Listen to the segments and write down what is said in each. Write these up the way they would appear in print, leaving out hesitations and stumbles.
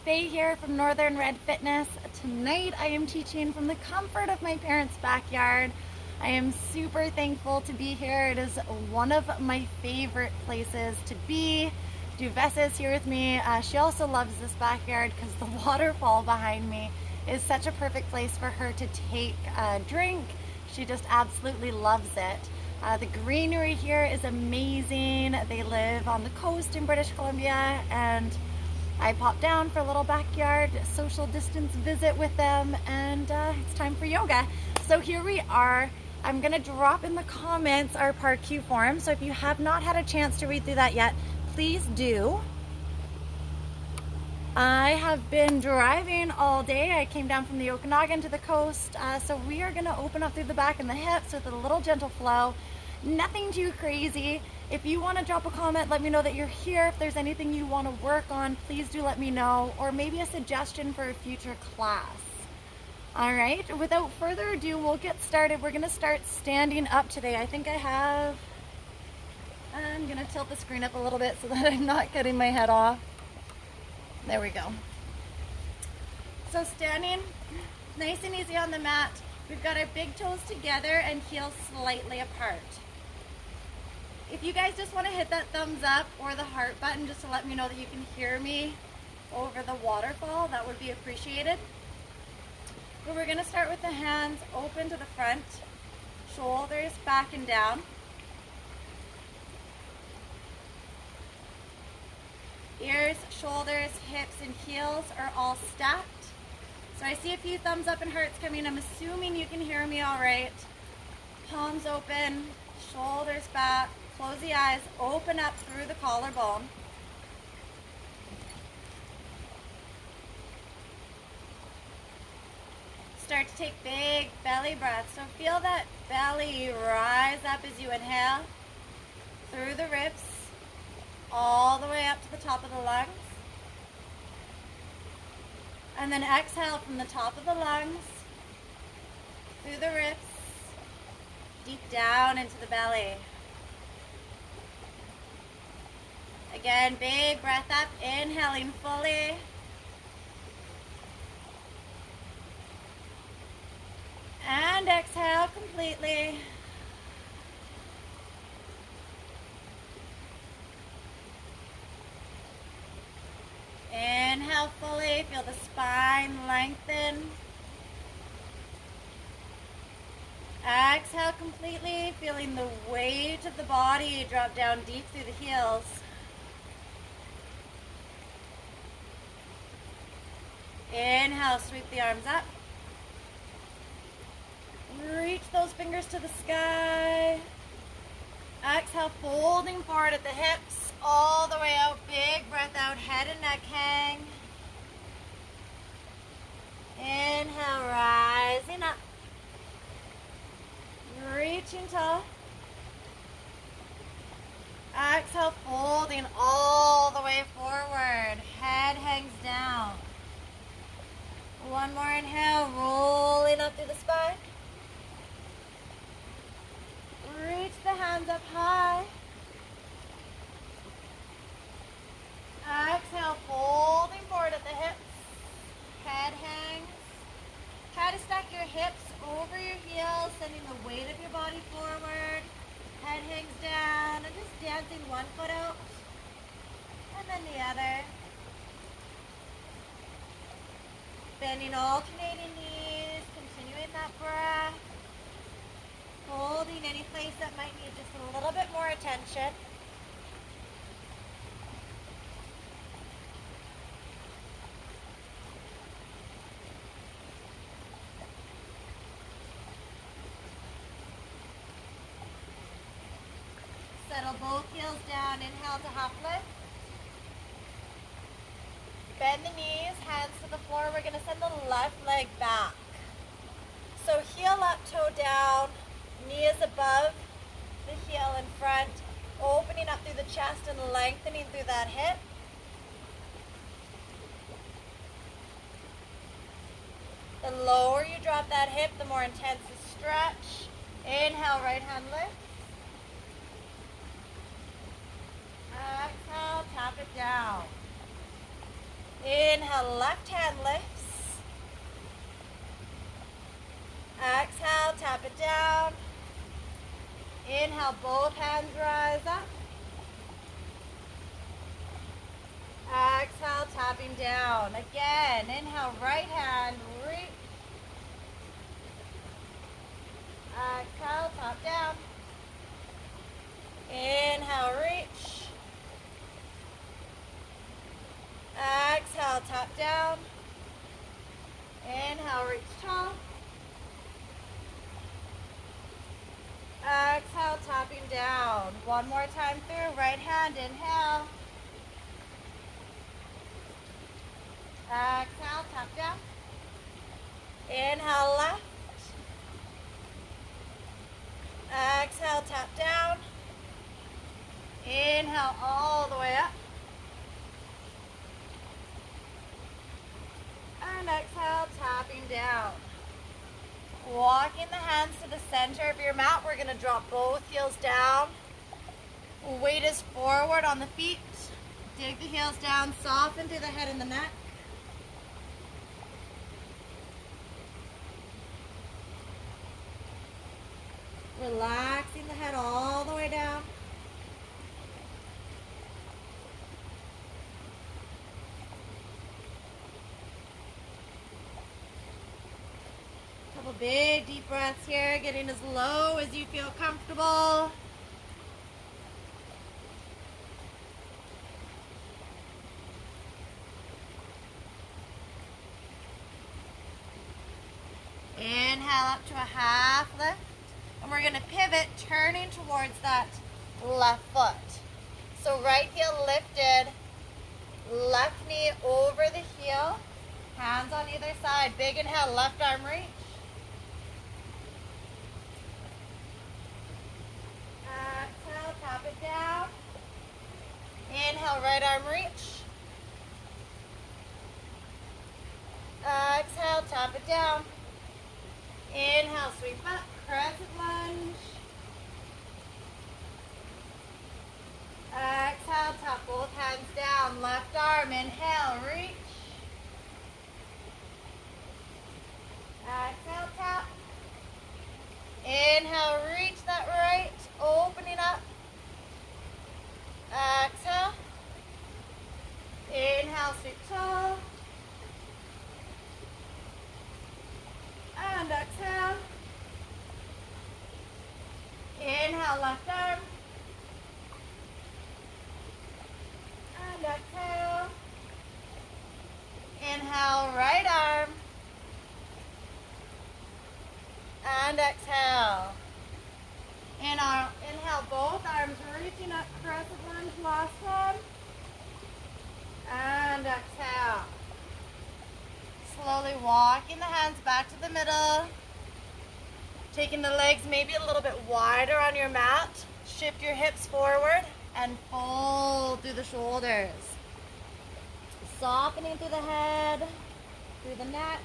Faye here from Northern Red Fitness. Tonight I am teaching from the comfort of my parents' backyard. I am super thankful to be here. It is one of my favorite places to be. Duvessa is here with me. She also loves this backyard because the waterfall behind me is such a perfect place for her to take a drink. She just absolutely loves it. The greenery here is amazing. They live on the coast in British Columbia, and I popped down for a little backyard social distance visit with them, and it's time for yoga. So here we are. I'm gonna drop in the comments our PAR-Q form, so if you have not had a chance to read through that yet, please do. I have been driving all day. I came down from the Okanagan to the coast, so we are gonna open up through the back and the hips with a little gentle flow. Nothing too crazy. If you want to drop a comment, let me know that you're here. If there's anything you want to work on, please do let me know, or maybe a suggestion for a future class. All right, without further ado, we'll get started. We're gonna start standing up today. I think I'm gonna tilt the screen up a little bit so that I'm not getting my head off. There we go. So standing nice and easy on the mat. We've got our big toes together and heels slightly apart. If you guys just want to hit that thumbs up or the heart button just to let me know that you can hear me over the waterfall, that would be appreciated. But we're going to start with the hands open to the front, shoulders back and down. Ears, shoulders, hips, and heels are all stacked. So I see a few thumbs up and hearts coming. I'm assuming you can hear me all right. Palms open, shoulders back. Close the eyes, open up through the collarbone. Start to take big belly breaths. So feel that belly rise up as you inhale through the ribs, all the way up to the top of the lungs. And then exhale from the top of the lungs, through the ribs, deep down into the belly. Again, big breath up, inhaling fully. And exhale completely. Inhale fully, feel the spine lengthen. Exhale completely, feeling the weight of the body drop down deep through the heels. Inhale, sweep the arms up. Reach those fingers to the sky. Exhale, folding forward at the hips, all the way out. Big breath out, head and neck hang. Inhale, rising up. Reaching tall. Exhale, folding all the way forward. Head hangs down. One more inhale, rolling up through the spine. Reach the hands up high. Exhale, folding forward at the hips. Head hangs. Try to stack your hips over your heels, sending the weight of your body forward. Head hangs down, and just dancing one foot out, and then the other. Bending, alternating knees, continuing that breath. Holding any place that might need just a little bit more attention. Settle both heels down, inhale to half lift. Bend the knees, hands to the floor. We're going to send the left leg back. So heel up, toe down, knee is above the heel in front, opening up through the chest and lengthening through that hip. The lower you drop that hip, the more intense the stretch. Inhale, right hand lift. Exhale, tap it down. Inhale. Inhale, left hand lifts. Exhale, tap it down. Inhale, both hands rise up. Exhale, tapping down. Again, inhale, right hand, reach. Exhale, tap down. Inhale, reach. Exhale, tap down. Inhale, reach tall. Exhale, tapping down. One more time through. Right hand, inhale. Exhale, tap down. Inhale, left. Exhale, tap down. Inhale all the way up. And exhale, tapping down. Walking the hands to the center of your mat. We're going to drop both heels down. Weight is forward on the feet. Dig the heels down, soften through the head and the neck. Relaxing the head all the way down. Couple big deep breaths here, getting as low as you feel comfortable. Inhale up to a half lift. And we're going to pivot, turning towards that left foot. So right heel lifted, left knee over the heel, hands on either side. Big inhale, left arm reach. Exhale, tap it down. Inhale, right arm reach. Exhale, tap it down. Inhale, sweep up, crescent lunge. Exhale, tap both hands down. Left arm, inhale, reach. Exhale, tap. Inhale, reach that right, opening up. Exhale. Inhale, sweep tall. And exhale. Inhale, left arm. And exhale. Inhale, right arm. And exhale. Inhale, both arms reaching up, crescent lunge, last one. And exhale. Slowly walking the hands back to the middle. Taking the legs maybe a little bit wider on your mat. Shift your hips forward and fold through the shoulders. Softening through the head, through the neck.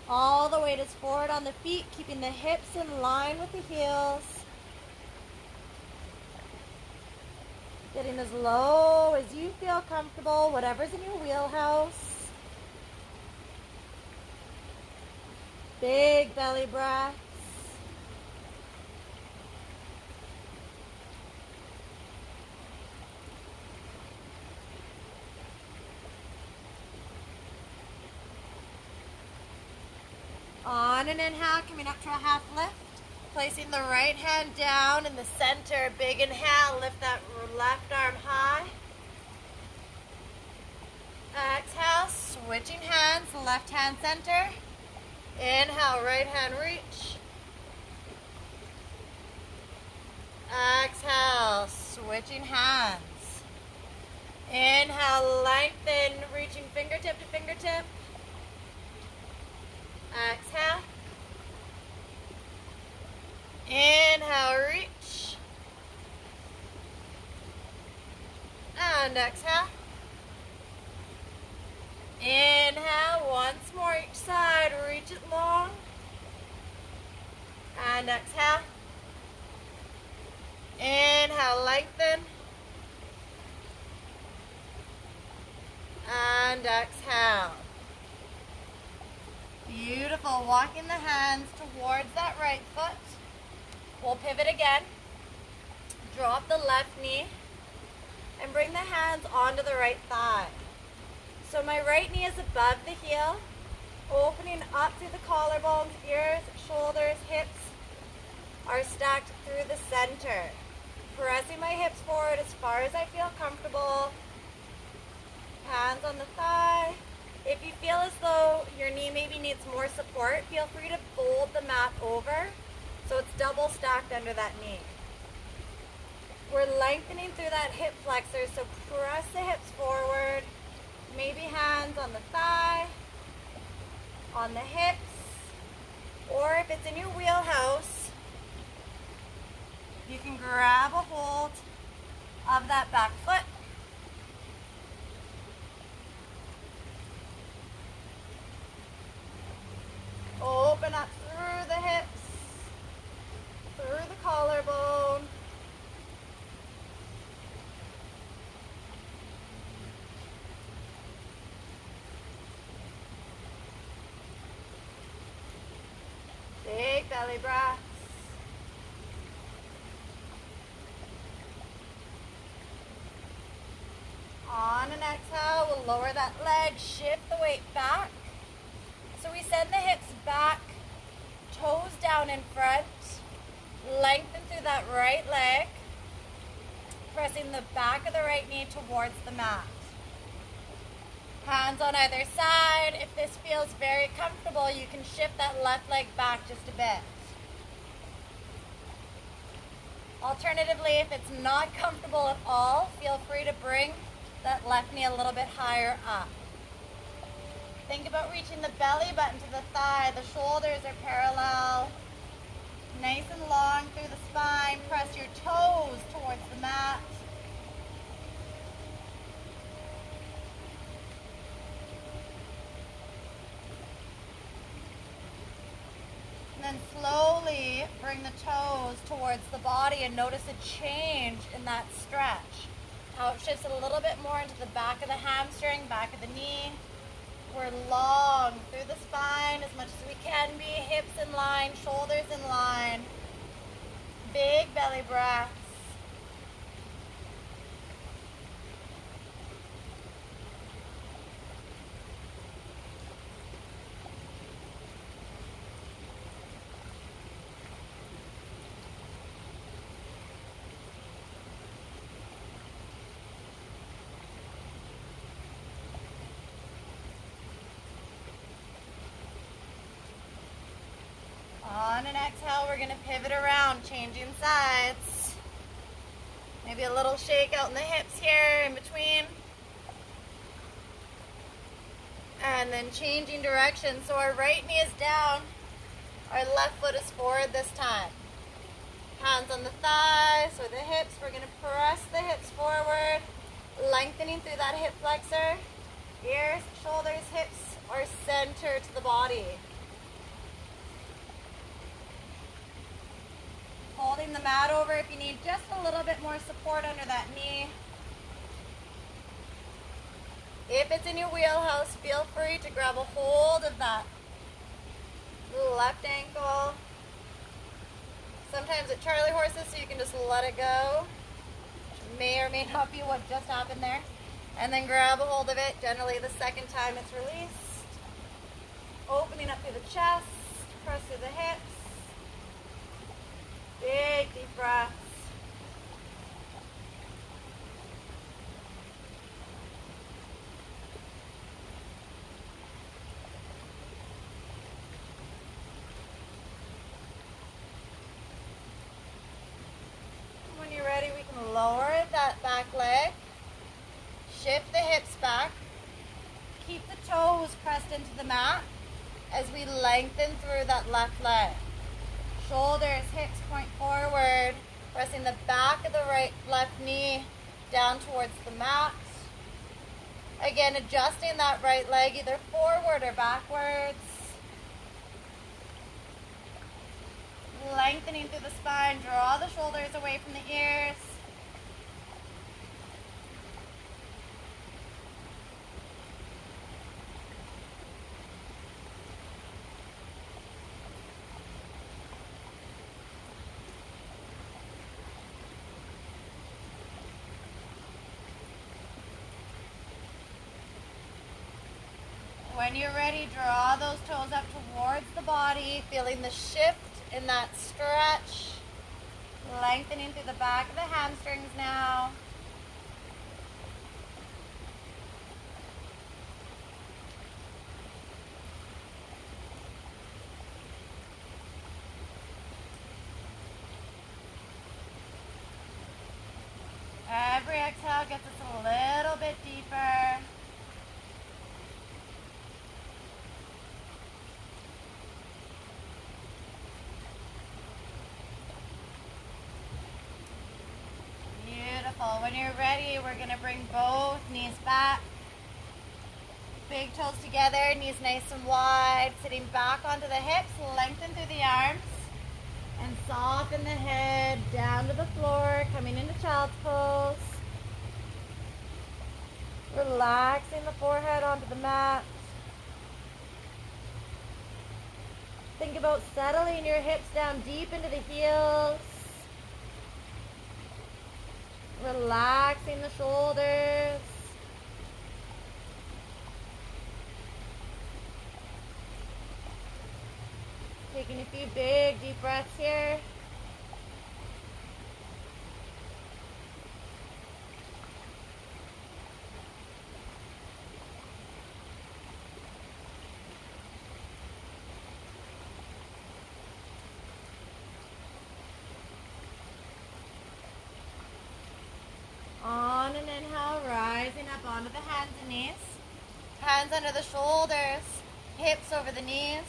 All the weight is forward on the feet, keeping the hips in line with the heels. Getting as low as you feel comfortable, whatever's in your wheelhouse. Big belly breaths. On an inhale, coming up to a half lift. Placing the right hand down in the center. Big inhale, lift that left arm high. Exhale, switching hands, left hand center. Inhale, right hand reach. Exhale, switching hands. Inhale, lengthen, reaching fingertip to fingertip. Exhale. Inhale, reach. And exhale. Inhale, once more each side, reach it long. And exhale. Inhale, lengthen. and exhale. Beautiful. Walking the hands towards that right foot. We'll pivot again. Drop the left knee and bring the hands onto the right thigh. So my right knee is above the heel, opening up through the collarbones, ears, shoulders, hips are stacked through the center. Pressing my hips forward as far as I feel comfortable. Hands on the thigh. If you feel as though your knee maybe needs more support, feel free to fold the mat over so it's double stacked under that knee. We're lengthening through that hip flexor, so press the hips forward. Maybe hands on the thigh, on the hips, or if it's in your wheelhouse, you can grab a hold of that back foot. Open up through the hips, through the collarbone. Big belly breaths. On an exhale, we'll lower that leg, shift the weight back. So we send the hips back, toes down in front, lengthen through that right leg, pressing the back of the right knee towards the mat. Hands on either side. If this feels very comfortable, you can shift that left leg back just a bit. Alternatively, if it's not comfortable at all, feel free to bring that left knee a little bit higher up. Think about reaching the belly button to the thigh. The shoulders are parallel. Nice and long through the spine. Press your toes towards the mat. And then slowly bring the toes towards the body and notice a change in that stretch. How it shifts a little bit more into the back of the hamstring, back of the knee. We're long through the spine as much as we can be. Hips in line, shoulders in line. Big belly breaths. On an exhale, we're going to pivot around, changing sides. Maybe a little shake out in the hips here in between. And then changing direction. So our right knee is down, our left foot is forward this time. Hands on the thighs or the hips. We're going to press the hips forward, lengthening through that hip flexor. Ears, shoulders, hips are center to the body. Holding the mat over if you need just a little bit more support under that knee. If it's in your wheelhouse, feel free to grab a hold of that left ankle. Sometimes it Charlie horses, so you can just let it go. Which may or may not be what just happened there. And then grab a hold of it. Generally the second time it's released. Opening up through the chest, press through the hips. Big deep breaths. When you're ready, we can lower that back leg. Shift the hips back. Keep the toes pressed into the mat as we lengthen through that left leg. Shoulders, hips point forward, pressing the back of the left knee down towards the mat. Again, adjusting that right leg either forward or backwards. Lengthening through the spine, draw the shoulders away from the ears. When you're ready, draw those toes up towards the body, feeling the shift in that stretch, lengthening through the back of the hamstrings now. Every exhale gets us a little bit deeper. Beautiful. When you're ready, we're going to bring both knees back. Big toes together, knees nice and wide. Sitting back onto the hips, lengthen through the arms. And soften the head down to the floor, coming into child's pose. Relaxing the forehead onto the mat. Think about settling your hips down deep into the heels. Relaxing the shoulders. Taking a few big deep breaths here. On an inhale, rising up onto the hands and knees. Hands under the shoulders, hips over the knees.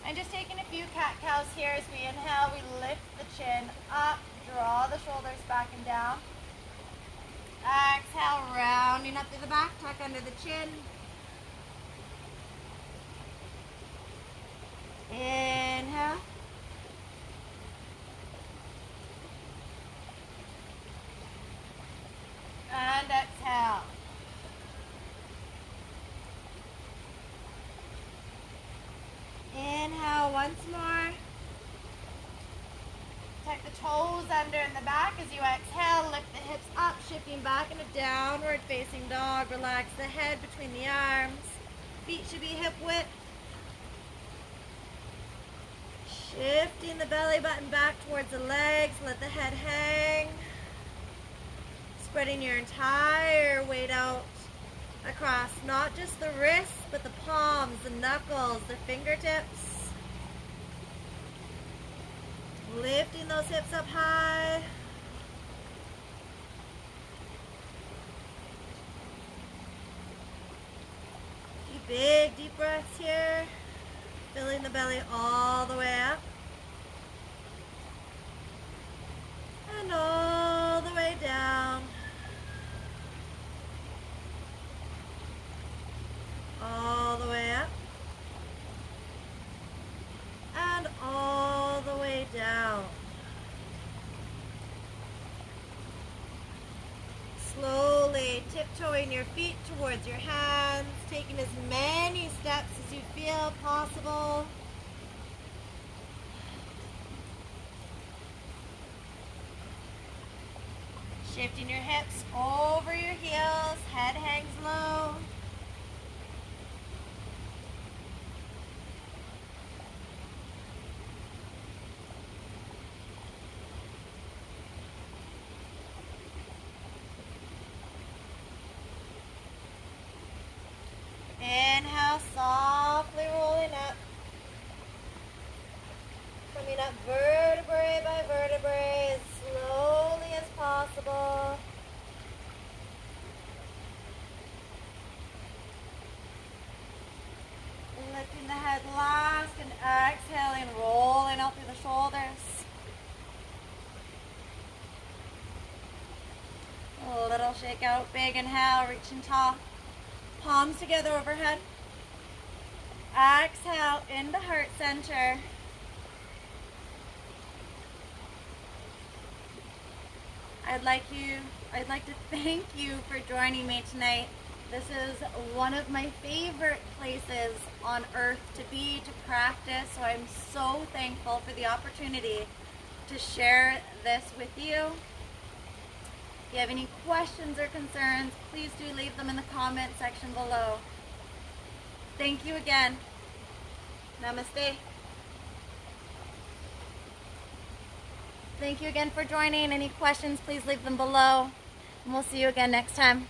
And just taking a few cat-cows here as we inhale, we lift the chin up, draw the shoulders back and down. Exhale, rounding up through the back, tuck under the chin. Inhale. And exhale. Inhale once more. Tuck the toes under in the back as you exhale. Lift the hips up, shifting back into downward facing dog. Relax the head between the arms. Feet should be hip width. Shifting the belly button back towards the legs. Let the head hang. Spreading your entire weight out across not just the wrists, but the palms, the knuckles, the fingertips. Lifting those hips up high. Few big deep breaths here. Filling the belly all the way up. And all the way down. All the way up. And all the way down. Slowly tiptoeing your feet towards your hands, taking as many steps as you feel possible. Shifting your hips over your heels, head hangs low. Inhale, softly rolling up. Coming up vertebrae by vertebrae as slowly as possible. Lifting the head last and exhaling, rolling out through the shoulders. A little shake out, big inhale, reaching tall. Palms together overhead. Exhale into heart center. I'd like to thank you for joining me tonight. This is one of my favorite places on earth to be, to practice. So I'm so thankful for the opportunity to share this with you. If you have any questions or concerns, please do leave them in the comment section below. Thank you again. Namaste. Thank you again for joining. Any questions, please leave them below. And we'll see you again next time.